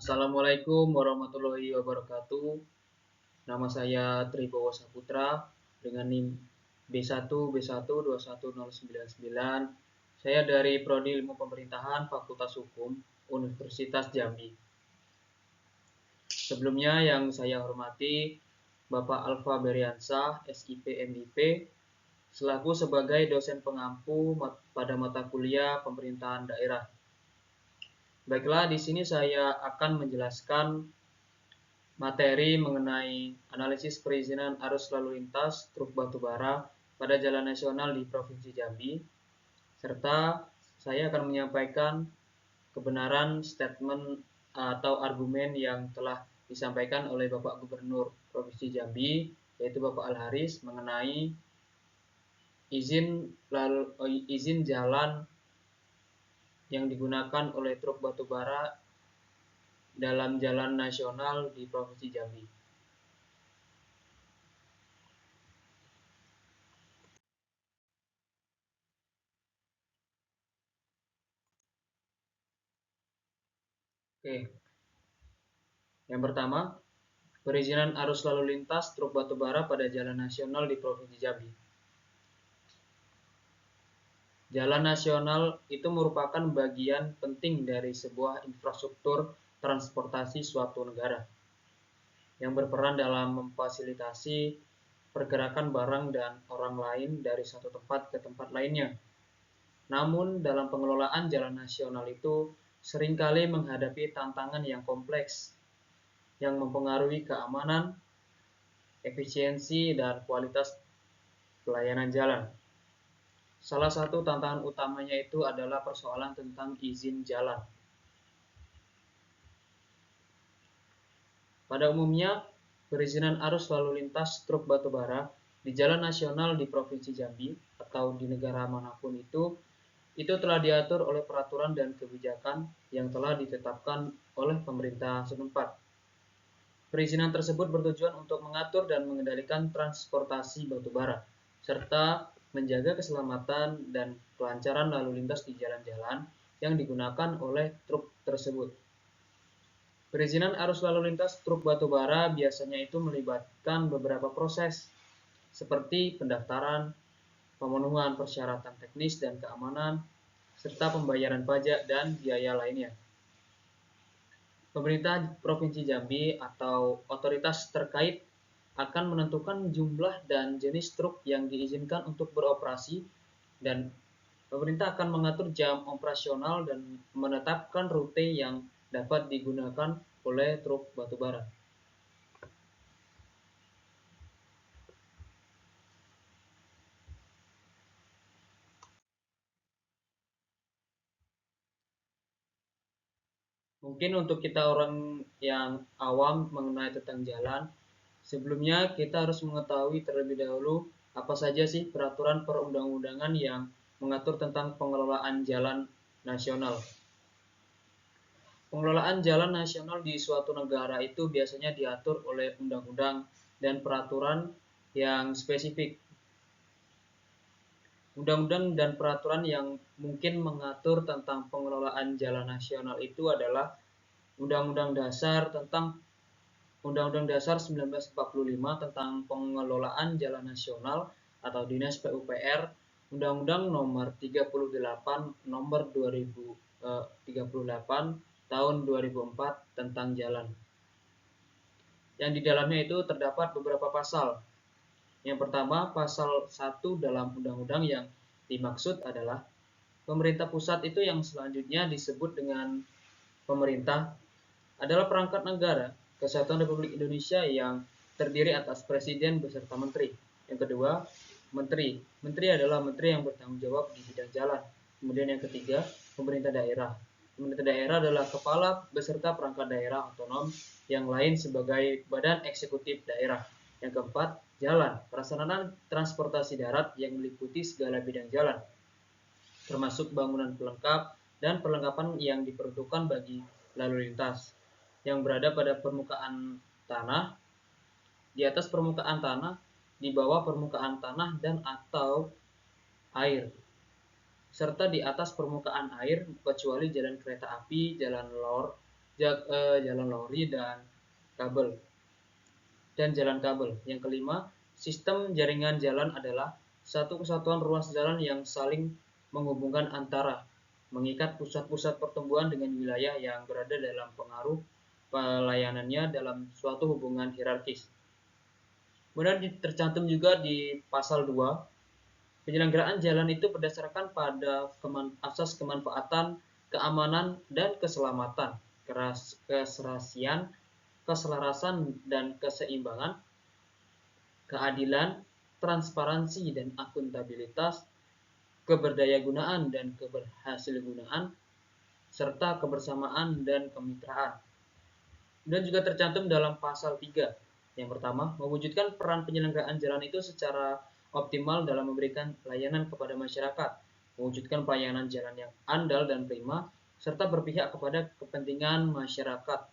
Assalamualaikum warahmatullahi wabarakatuh. Nama saya Tribowo Saputra dengan NIM B1B1 21099. Saya dari Prodi Ilmu Pemerintahan Fakultas Hukum Universitas Jambi. Sebelumnya yang saya hormati Bapak Alfa Beriansah, SIP MIP, selaku sebagai dosen pengampu pada mata kuliah Pemerintahan Daerah. Baiklah, di sini saya akan menjelaskan materi mengenai analisis perizinan arus lalu lintas truk batubara pada jalan nasional di Provinsi Jambi, serta saya akan menyampaikan kebenaran statement atau argumen yang telah disampaikan oleh Bapak Gubernur Provinsi Jambi, yaitu Bapak Al-Haris, mengenai izin jalan yang digunakan oleh truk batubara dalam jalan nasional di Provinsi Jambi. Oke. Yang pertama, perizinan arus lalu lintas truk batubara pada jalan nasional di Provinsi Jambi. Jalan nasional itu merupakan bagian penting dari sebuah infrastruktur transportasi suatu negara yang berperan dalam memfasilitasi pergerakan barang dan orang lain dari satu tempat ke tempat lainnya. Namun, dalam pengelolaan jalan nasional itu seringkali menghadapi tantangan yang kompleks yang mempengaruhi keamanan, efisiensi, dan kualitas pelayanan jalan. Salah satu tantangan utamanya itu adalah persoalan tentang izin jalan. Pada umumnya, perizinan arus lalu lintas truk batubara di jalan nasional di Provinsi Jambi atau di negara manapun itu telah diatur oleh peraturan dan kebijakan yang telah ditetapkan oleh pemerintah setempat. Perizinan tersebut bertujuan untuk mengatur dan mengendalikan transportasi batubara, serta menjaga keselamatan dan kelancaran lalu lintas di jalan-jalan yang digunakan oleh truk tersebut. Perizinan arus lalu lintas truk batubara biasanya itu melibatkan beberapa proses, seperti pendaftaran, pemenuhan persyaratan teknis dan keamanan, serta pembayaran pajak dan biaya lainnya. Pemerintah Provinsi Jambi atau otoritas terkait akan menentukan jumlah dan jenis truk yang diizinkan untuk beroperasi, dan pemerintah akan mengatur jam operasional dan menetapkan rute yang dapat digunakan oleh truk batubara. Mungkin untuk kita orang yang awam mengenai tentang jalan, sebelumnya kita harus mengetahui terlebih dahulu apa saja sih peraturan perundang-undangan yang mengatur tentang pengelolaan jalan nasional. Pengelolaan jalan nasional di suatu negara itu biasanya diatur oleh undang-undang dan peraturan yang spesifik. Undang-undang dan peraturan yang mungkin mengatur tentang pengelolaan jalan nasional itu adalah Undang-Undang Dasar 1945 tentang pengelolaan jalan nasional atau Dinas PUPR, Undang-Undang Nomor 38 Nomor 2038 tahun 2004 tentang jalan. Yang di dalamnya itu terdapat beberapa pasal. Yang pertama, pasal 1 dalam undang-undang yang dimaksud adalah pemerintah pusat itu yang selanjutnya disebut dengan pemerintah adalah perangkat negara Kesatuan Republik Indonesia yang terdiri atas presiden beserta menteri. Yang kedua, menteri. Menteri adalah menteri yang bertanggung jawab di bidang jalan. Kemudian yang ketiga, pemerintah daerah. Pemerintah daerah adalah kepala beserta perangkat daerah otonom yang lain sebagai badan eksekutif daerah. Yang keempat, jalan. Pelaksanaan transportasi darat yang meliputi segala bidang jalan, termasuk bangunan pelengkap dan perlengkapan yang diperuntukkan bagi lalu lintas yang berada pada permukaan tanah, di atas permukaan tanah, di bawah permukaan tanah dan atau air, serta di atas permukaan air kecuali jalan kereta api, jalan lor, jalan lori dan jalan kabel. Yang kelima, sistem jaringan jalan adalah satu kesatuan ruas jalan yang saling menghubungkan antara mengikat pusat-pusat pertumbuhan dengan wilayah yang berada dalam pengaruh pelayanannya dalam suatu hubungan hierarkis. Kemudian tercantum juga di pasal 2, penyelenggaraan jalan itu berdasarkan pada asas kemanfaatan, keamanan, dan keselamatan, keselarasan dan keseimbangan, keadilan, transparansi dan akuntabilitas, keberdayagunaan dan keberhasilgunaan, serta kebersamaan dan kemitraan. Dan juga tercantum dalam pasal 3. Yang pertama, mewujudkan peran penyelenggaraan jalan itu secara optimal dalam memberikan layanan kepada masyarakat, mewujudkan pelayanan jalan yang andal dan prima, serta berpihak kepada kepentingan masyarakat.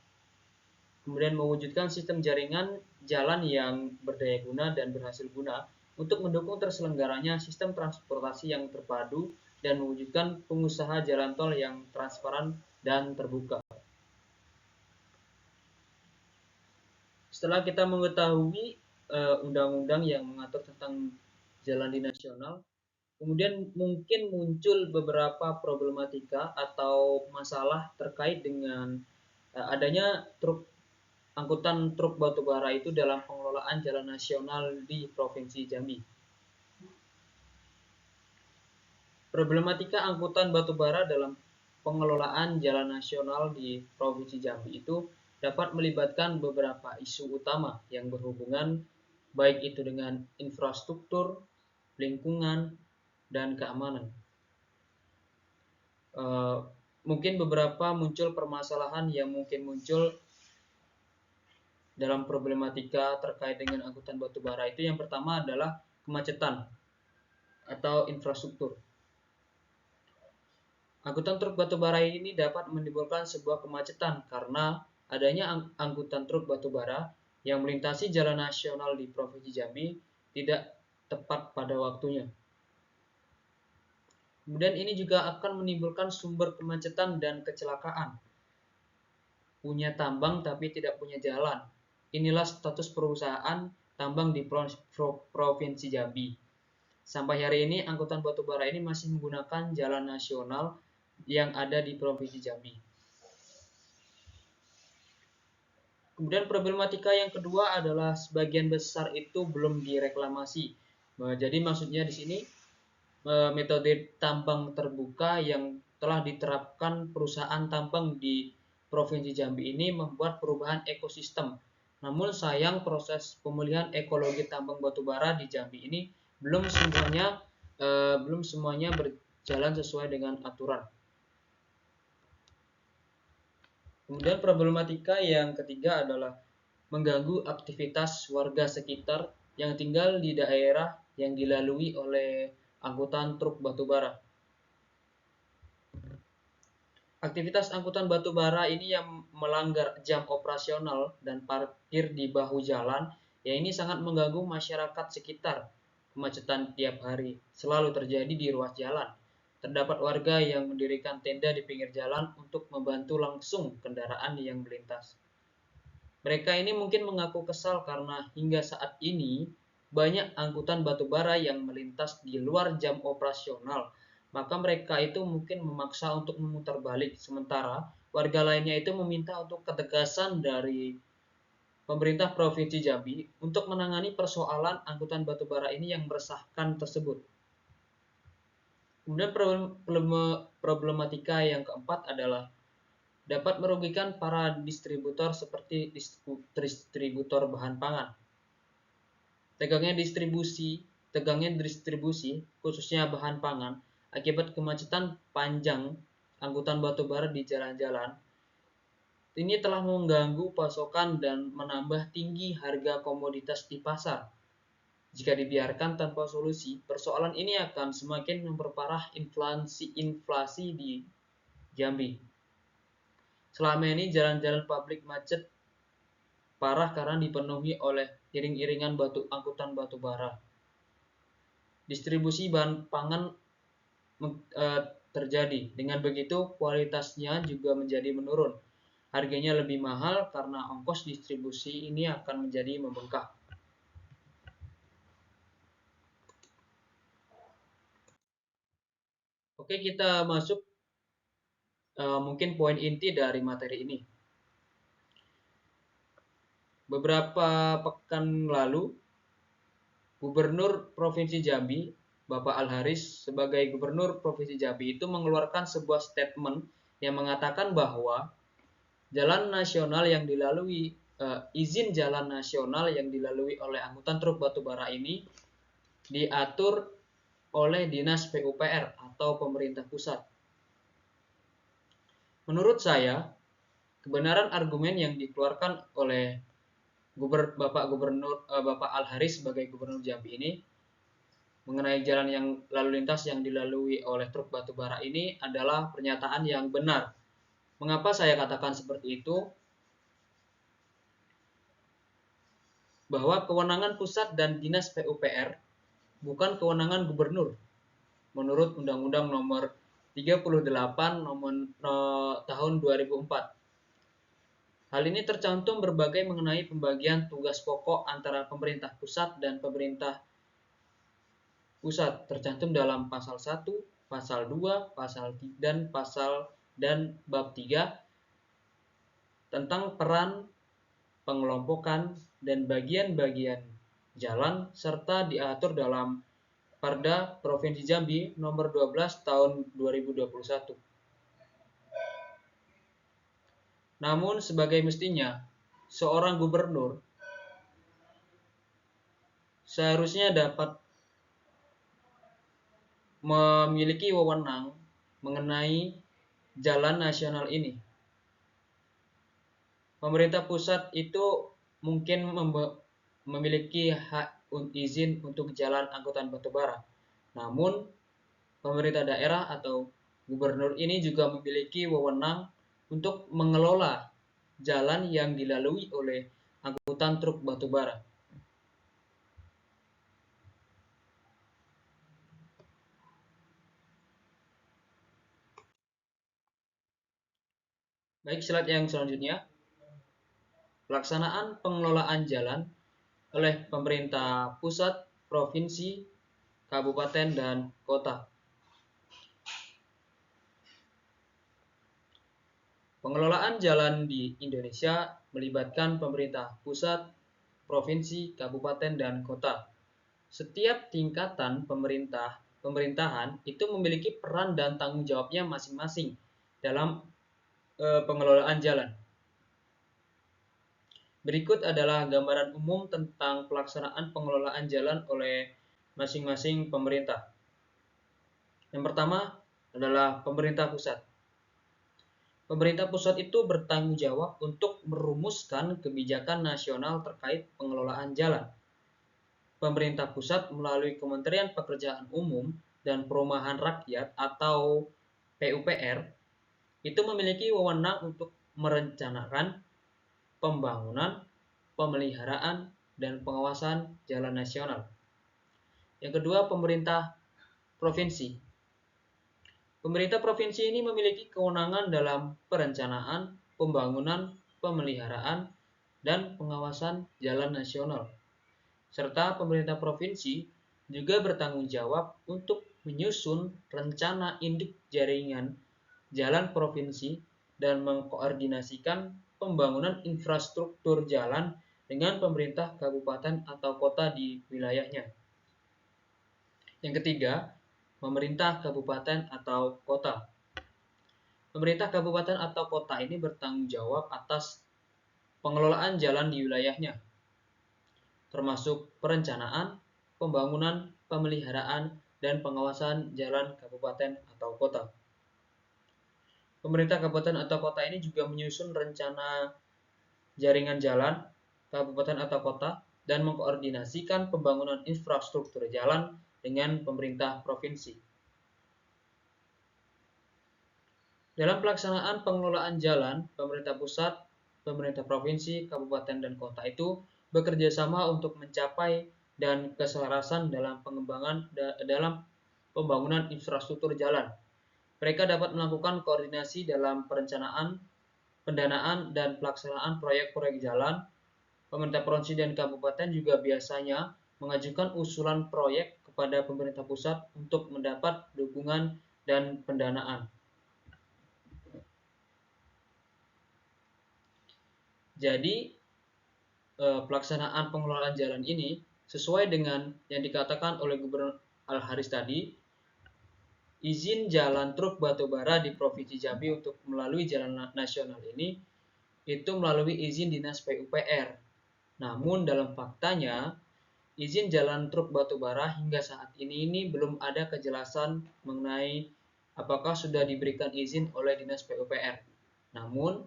Kemudian mewujudkan sistem jaringan jalan yang berdaya guna dan berhasil guna untuk mendukung terselenggaranya sistem transportasi yang terpadu dan mewujudkan pengusaha jalan tol yang transparan dan terbuka. Setelah kita mengetahui undang-undang yang mengatur tentang jalan di nasional, kemudian mungkin muncul beberapa problematika atau masalah terkait dengan adanya angkutan truk batubara itu dalam pengelolaan jalan nasional di Provinsi Jambi. Problematika angkutan batubara dalam pengelolaan jalan nasional di Provinsi Jambi itu dapat melibatkan beberapa isu utama yang berhubungan baik itu dengan infrastruktur, lingkungan, dan keamanan. Mungkin beberapa muncul permasalahan yang mungkin muncul dalam problematika terkait dengan angkutan batubara itu. Yang pertama adalah kemacetan atau infrastruktur. Angkutan truk batubara ini dapat menimbulkan sebuah kemacetan karena adanya angkutan truk batubara yang melintasi jalan nasional di Provinsi Jambi tidak tepat pada waktunya. Kemudian ini juga akan menimbulkan sumber kemacetan dan kecelakaan. Punya tambang tapi tidak punya jalan. Inilah status perusahaan tambang di Provinsi Jambi. Sampai hari ini angkutan batubara ini masih menggunakan jalan nasional yang ada di Provinsi Jambi. Kemudian problematika yang kedua adalah sebagian besar itu belum direklamasi. Jadi maksudnya di sini metode tambang terbuka yang telah diterapkan perusahaan tambang di Provinsi Jambi ini membuat perubahan ekosistem. Namun sayang proses pemulihan ekologi tambang batubara di Jambi ini belum semuanya berjalan sesuai dengan aturan. Kemudian problematika yang ketiga adalah mengganggu aktivitas warga sekitar yang tinggal di daerah yang dilalui oleh angkutan truk batubara. Aktivitas angkutan batubara ini yang melanggar jam operasional dan parkir di bahu jalan, ya ini sangat mengganggu masyarakat sekitar. Kemacetan tiap hari selalu terjadi di ruas jalan. Terdapat warga yang mendirikan tenda di pinggir jalan untuk membantu langsung kendaraan yang melintas. Mereka ini mungkin mengaku kesal karena hingga saat ini banyak angkutan batubara yang melintas di luar jam operasional. Maka mereka itu mungkin memaksa untuk memutar balik, sementara warga lainnya itu meminta untuk ketegasan dari pemerintah Provinsi Jambi untuk menangani persoalan angkutan batubara ini yang meresahkan tersebut. Kemudian problematika yang keempat adalah dapat merugikan para distributor seperti distributor bahan pangan. Tegangnya distribusi khususnya bahan pangan akibat kemacetan panjang angkutan batubara di jalan-jalan ini telah mengganggu pasokan dan menambah tinggi harga komoditas di pasar. Jika dibiarkan tanpa solusi, persoalan ini akan semakin memperparah inflasi di Jambi. Selama ini jalan-jalan publik macet parah karena dipenuhi oleh iring-iringan angkutan batubara. Distribusi bahan pangan terjadi. Dengan begitu kualitasnya juga menjadi menurun. harganya lebih mahal karena ongkos distribusi ini akan menjadi membengkak. Oke, kita masuk mungkin poin inti dari materi ini. Beberapa pekan lalu, Gubernur Provinsi Jambi, Bapak Al-Haris, sebagai Gubernur Provinsi Jambi itu mengeluarkan sebuah statement yang mengatakan bahwa jalan nasional yang dilalui izin jalan nasional yang dilalui oleh angkutan truk batubara ini diatur oleh Dinas PUPR atau pemerintah pusat. Menurut saya, kebenaran argumen yang dikeluarkan oleh Bapak Al-Haris sebagai Gubernur Jambi ini mengenai jalan yang lalu lintas yang dilalui oleh truk batubara ini adalah pernyataan yang benar. Mengapa saya katakan seperti itu? Bahwa kewenangan pusat dan Dinas PUPR bukan kewenangan gubernur. Menurut Undang-Undang Nomor 38 tahun 2004. Hal ini tercantum berbagai mengenai pembagian tugas pokok antara pemerintah pusat dan pemerintah pusat, tercantum dalam pasal 1, pasal 2, pasal 3 dan bab 3 tentang peran, pengelompokan, dan bagian-bagian jalan serta diatur dalam Perda Provinsi Jambi nomor 12 tahun 2021. Namun sebagai mestinya, seorang gubernur seharusnya dapat memiliki wewenang mengenai jalan nasional ini. Pemerintah pusat itu mungkin memiliki hak izin untuk jalan angkutan batubara. Namun, pemerintah daerah atau gubernur ini juga memiliki wewenang untuk mengelola jalan yang dilalui oleh angkutan truk batubara. Baik, slide yang selanjutnya. Pelaksanaan pengelolaan jalan oleh pemerintah pusat, provinsi, kabupaten, dan kota. Pengelolaan jalan di Indonesia melibatkan pemerintah pusat, provinsi, kabupaten, dan kota. Setiap tingkatan pemerintahan itu memiliki peran dan tanggung jawabnya masing-masing dalam pengelolaan jalan. Berikut adalah gambaran umum tentang pelaksanaan pengelolaan jalan oleh masing-masing pemerintah. Yang pertama adalah pemerintah pusat. Pemerintah pusat itu bertanggung jawab untuk merumuskan kebijakan nasional terkait pengelolaan jalan. Pemerintah pusat melalui Kementerian Pekerjaan Umum dan Perumahan Rakyat atau PUPR itu memiliki wewenang untuk merencanakan pembangunan, pemeliharaan, dan pengawasan jalan nasional. Yang kedua, pemerintah provinsi. Pemerintah provinsi ini memiliki kewenangan dalam perencanaan, pembangunan, pemeliharaan, dan pengawasan jalan nasional. Serta pemerintah provinsi juga bertanggung jawab untuk menyusun rencana induk jaringan jalan provinsi dan mengkoordinasikan pembangunan infrastruktur jalan dengan pemerintah kabupaten atau kota di wilayahnya. Yang ketiga, pemerintah kabupaten atau kota. Pemerintah kabupaten atau kota ini bertanggung jawab atas pengelolaan jalan di wilayahnya, termasuk perencanaan, pembangunan, pemeliharaan, dan pengawasan jalan kabupaten atau kota. Pemerintah kabupaten atau kota ini juga menyusun rencana jaringan jalan kabupaten atau kota dan mengkoordinasikan pembangunan infrastruktur jalan dengan pemerintah provinsi. Dalam pelaksanaan pengelolaan jalan, pemerintah pusat, pemerintah provinsi, kabupaten, dan kota itu bekerja sama untuk mencapai dan keselarasan dalam pembangunan infrastruktur jalan. Mereka dapat melakukan koordinasi dalam perencanaan, pendanaan dan pelaksanaan proyek-proyek jalan, pemerintah provinsi dan kabupaten juga biasanya mengajukan usulan proyek kepada pemerintah pusat untuk mendapat dukungan dan pendanaan. Jadi, pelaksanaan pengelolaan jalan ini sesuai dengan yang dikatakan oleh Gubernur Al-Haris tadi, izin jalan truk batubara di Provinsi Jambi untuk melalui jalan nasional ini itu melalui izin Dinas PUPR. Namun dalam faktanya, izin jalan truk batubara hingga saat ini belum ada kejelasan mengenai apakah sudah diberikan izin oleh Dinas PUPR. Namun,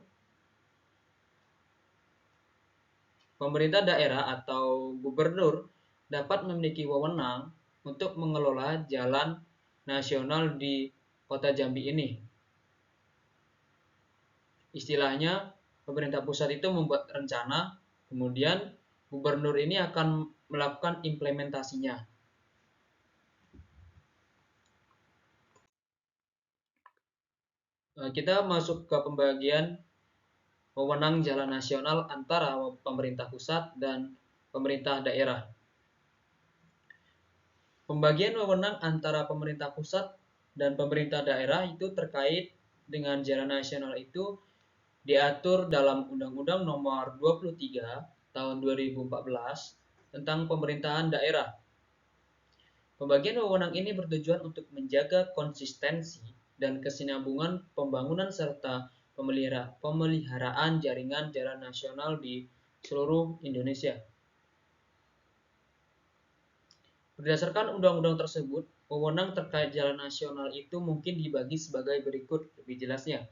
pemerintah daerah atau gubernur dapat memiliki wewenang untuk mengelola jalan nasional di Kota Jambi ini. Istilahnya, pemerintah pusat itu membuat rencana, kemudian gubernur ini akan melakukan implementasinya. Kita masuk ke pembagian wewenang jalan nasional antara pemerintah pusat dan pemerintah daerah. Pembagian wewenang antara pemerintah pusat dan pemerintah daerah itu terkait dengan jalan nasional itu diatur dalam Undang-Undang Nomor 23 Tahun 2014 tentang pemerintahan daerah. Pembagian wewenang ini bertujuan untuk menjaga konsistensi dan kesinambungan pembangunan serta pemeliharaan jaringan jalan nasional di seluruh Indonesia. Berdasarkan undang-undang tersebut, wewenang terkait jalan nasional itu mungkin dibagi sebagai berikut lebih jelasnya.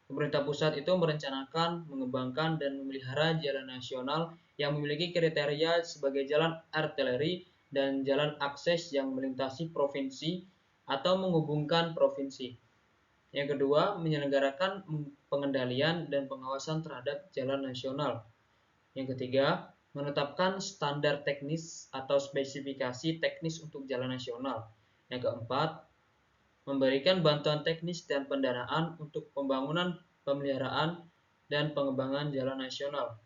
Pemerintah pusat itu merencanakan, mengembangkan, dan memelihara jalan nasional yang memiliki kriteria sebagai jalan arteri dan jalan akses yang melintasi provinsi atau menghubungkan provinsi. Yang kedua, menyelenggarakan pengendalian dan pengawasan terhadap jalan nasional. Yang ketiga, menetapkan standar teknis atau spesifikasi teknis untuk jalan nasional. Yang keempat, memberikan bantuan teknis dan pendanaan untuk pembangunan, pemeliharaan, dan pengembangan jalan nasional.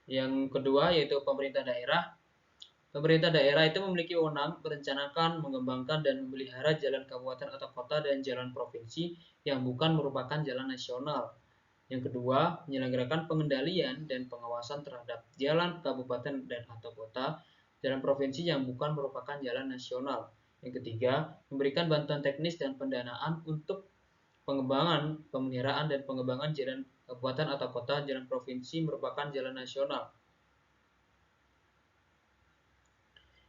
Yang kedua yaitu pemerintah daerah. Pemerintah daerah itu memiliki wewenang merencanakan, mengembangkan, dan memelihara jalan kabupaten atau kota dan jalan provinsi yang bukan merupakan jalan nasional. Yang kedua, menyelenggarakan pengendalian dan pengawasan terhadap jalan kabupaten dan atau kota, jalan provinsi yang bukan merupakan jalan nasional. Yang ketiga, memberikan bantuan teknis dan pendanaan untuk pengembangan, pemeliharaan, dan pengembangan jalan kabupaten atau kota, jalan provinsi merupakan jalan nasional.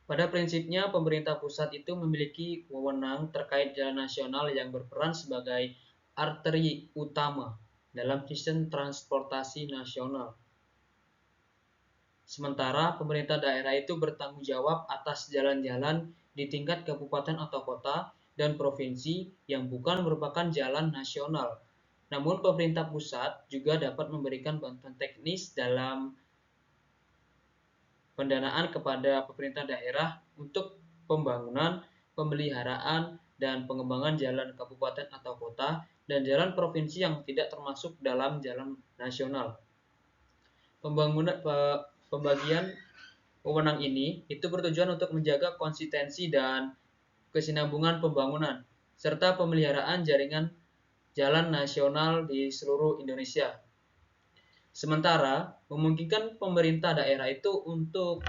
Pada prinsipnya, pemerintah pusat itu memiliki wewenang terkait jalan nasional yang berperan sebagai arteri utama dalam sistem transportasi nasional. Sementara pemerintah daerah itu bertanggung jawab atas jalan-jalan di tingkat kabupaten atau kota dan provinsi yang bukan merupakan jalan nasional. Namun pemerintah pusat juga dapat memberikan bantuan teknis dalam pendanaan kepada pemerintah daerah untuk pembangunan, pemeliharaan, dan pengembangan jalan kabupaten atau kota dan jalan provinsi yang tidak termasuk dalam jalan nasional. Pembagian wewenang ini itu bertujuan untuk menjaga konsistensi dan kesinambungan pembangunan serta pemeliharaan jaringan jalan nasional di seluruh Indonesia. Sementara memungkinkan pemerintah daerah itu untuk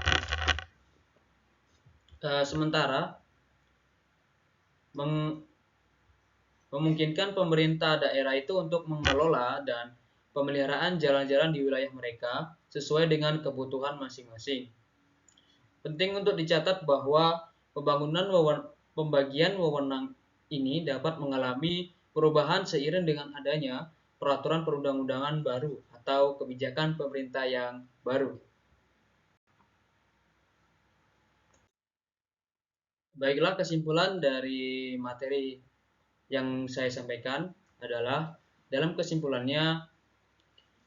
memungkinkan pemerintah daerah itu untuk mengelola dan pemeliharaan jalan-jalan di wilayah mereka sesuai dengan kebutuhan masing-masing. Penting untuk dicatat bahwa pembagian wewenang ini dapat mengalami perubahan seiring dengan adanya peraturan perundang-undangan baru atau kebijakan pemerintah yang baru. Baiklah, kesimpulan dari materi yang saya sampaikan adalah, dalam kesimpulannya,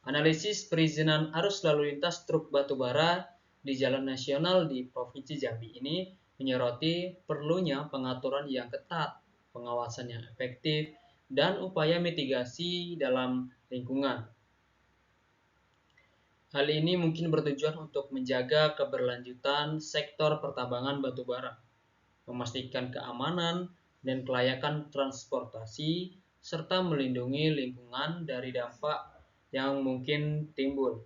analisis perizinan arus lalu lintas truk batubara di jalan nasional di Provinsi Jambi ini menyoroti perlunya pengaturan yang ketat pengawasan yang efektif, dan upaya mitigasi dalam lingkungan. Hal ini mungkin bertujuan untuk menjaga keberlanjutan sektor pertambangan batubara, memastikan keamanan dan kelayakan transportasi, serta melindungi lingkungan dari dampak yang mungkin timbul.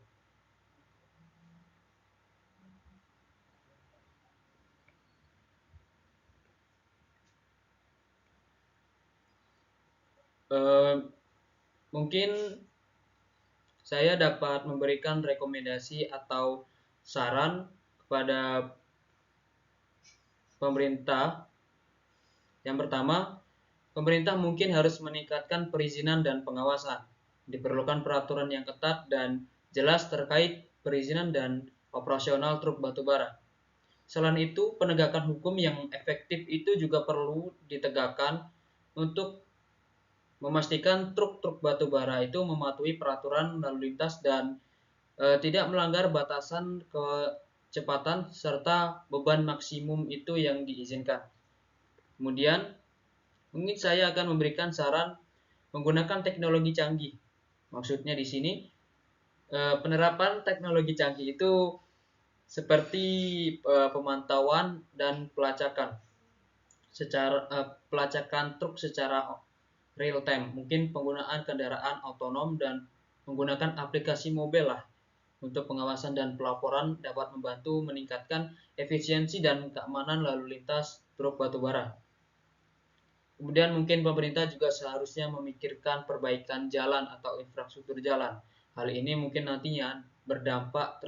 Mungkin saya dapat memberikan rekomendasi atau saran kepada pemerintah. Yang pertama, pemerintah mungkin harus meningkatkan perizinan dan pengawasan. Diperlukan peraturan yang ketat dan jelas terkait perizinan dan operasional truk batubara. Selain itu, penegakan hukum yang efektif itu juga perlu ditegakkan untuk memastikan truk-truk batubara itu mematuhi peraturan lalu lintas dan tidak melanggar batasan kecepatan serta beban maksimum itu yang diizinkan. Kemudian, mungkin saya akan memberikan saran menggunakan teknologi canggih. Maksudnya di sini penerapan teknologi canggih itu seperti pemantauan dan pelacakan truk secara real time. Mungkin penggunaan kendaraan otonom dan menggunakan aplikasi mobile lah untuk pengawasan dan pelaporan dapat membantu meningkatkan efisiensi dan keamanan lalu lintas truk batubara. Kemudian mungkin pemerintah juga seharusnya memikirkan perbaikan jalan atau infrastruktur jalan. Hal ini mungkin nantinya berdampak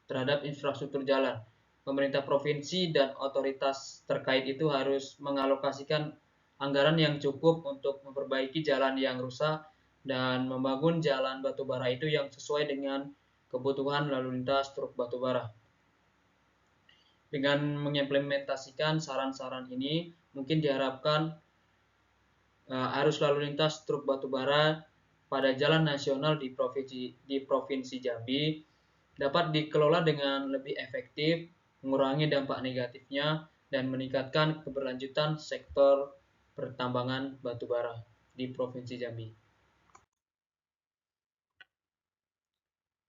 terhadap infrastruktur jalan. Pemerintah provinsi dan otoritas terkait itu harus mengalokasikan anggaran yang cukup untuk memperbaiki jalan yang rusak dan membangun jalan batubara itu yang sesuai dengan kebutuhan lalu lintas truk batubara. Dengan mengimplementasikan saran-saran ini, mungkin diharapkan arus lalu lintas truk batubara pada jalan nasional di Provinsi Jambi dapat dikelola dengan lebih efektif, mengurangi dampak negatifnya, dan meningkatkan keberlanjutan sektor pertambangan batubara di Provinsi Jambi.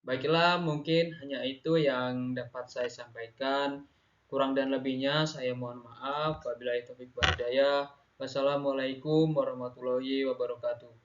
Baiklah, mungkin hanya itu yang dapat saya sampaikan. Kurang dan lebihnya saya mohon maaf. Wabillahi taufiq wal hidayah. Wassalamualaikum warahmatullahi wabarakatuh.